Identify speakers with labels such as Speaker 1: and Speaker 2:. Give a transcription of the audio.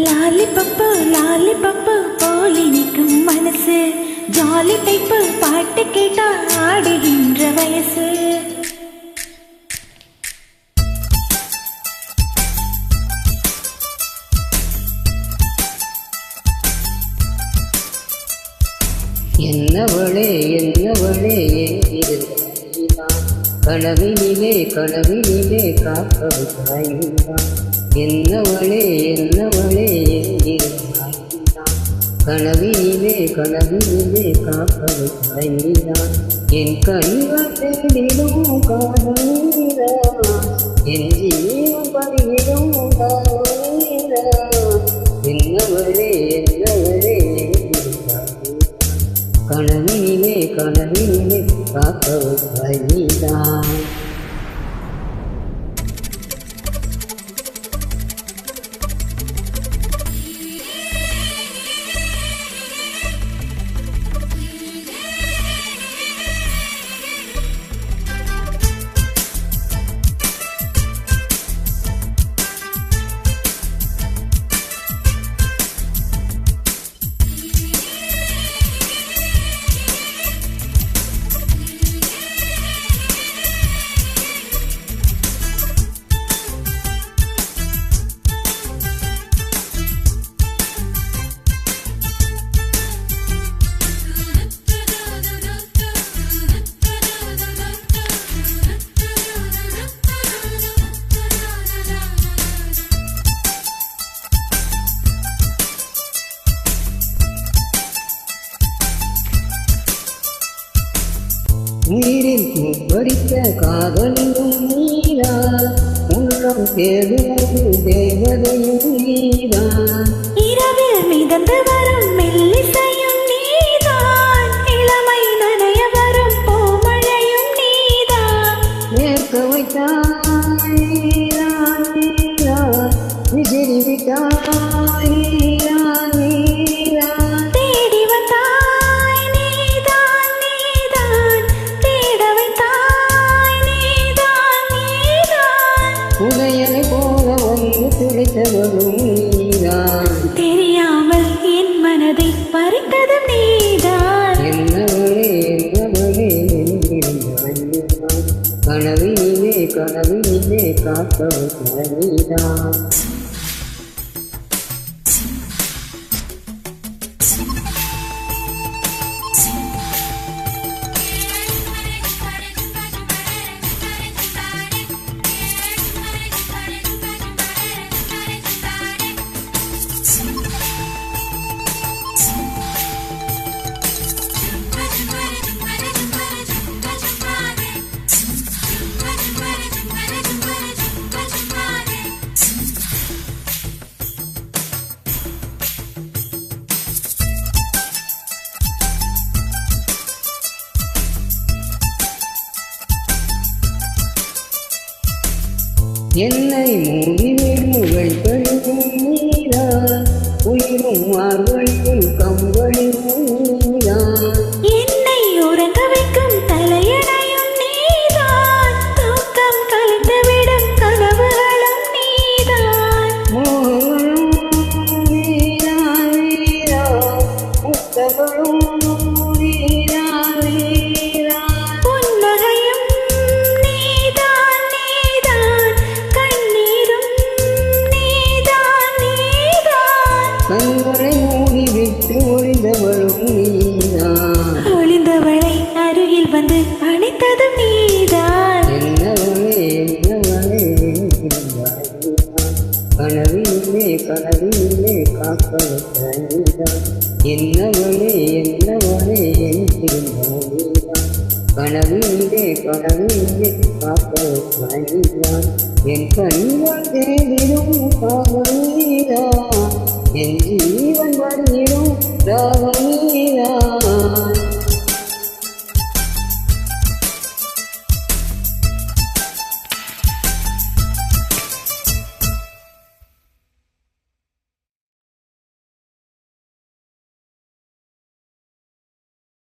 Speaker 1: Lollipop போலி நிற்கும் மனசு, ஜாலி டைப்பு பாட்டு கேட்டா ஆடுகின்ற வயசு.
Speaker 2: என்னவளே என்கிறான், கனவினிலே காப்பவன். என்னவளே என்கிறான், கனவினிலே காப்பவன். என் கண்கள் தேடிடும் காதலீரா, என் ஜீவன் பறியிடும் காதலீரா. என்னவளே கனவினிலே காப்பவன். உயிரில் படித்த காதலியும் நீரா, உள்ளம் தேடுவது தேவதையும் நீரா.
Speaker 1: இரவில் மிதந்து வரும் மெல்லிசையும் நீதான், இளமை நனைய வரும் பூமழையும் நீதான்.
Speaker 2: ஏற்க வைத்தாய் நீரா, விசிறி விட்டாய் நீரா,
Speaker 1: தேடி வந்தாய் நீதான், தேட வைத்தாய் நீதான்.
Speaker 2: உதயனை போல வந்து துளைத்தவரும் நீதான், தெரியாமல்
Speaker 1: என் மனதை பறித்ததும் நீதான்.
Speaker 2: என்னவளே என்கிறான், கனவினிலே காப்பவன் நீதான். என்னை மூடிவிடுங்கள் கழுவும் நீரா, உயிரும் மார்கழியும் கம்பளியும் நீரா.
Speaker 1: என்னை உறங்க வைக்கும் தலையணையும் நீதான், தூக்கம் கலைந்துவிடும் கனவுகளும் நீதான்.
Speaker 2: மோகங்களும் நீரா, முத்தங்களும் நீரா,
Speaker 1: புன்னகையும் நீதான், கண்ணீரும் நீதான்.
Speaker 2: கண்களை மூடிவிட்டு ஒளிந்தவளும் நீதான்,
Speaker 1: ஒளிந்தவளை அருகில் வந்து அணைத்ததும் நீதான்.
Speaker 2: என்னவளே கனவினிலே காப்பவன் நீதான். என்னவளே என்கிறான், கனவினிலே காப்பவன் நீதான். என் கண்கள் தேடிடும் காதலீரா, என் ஜீவன் வருகிறோம் ராகவீரா.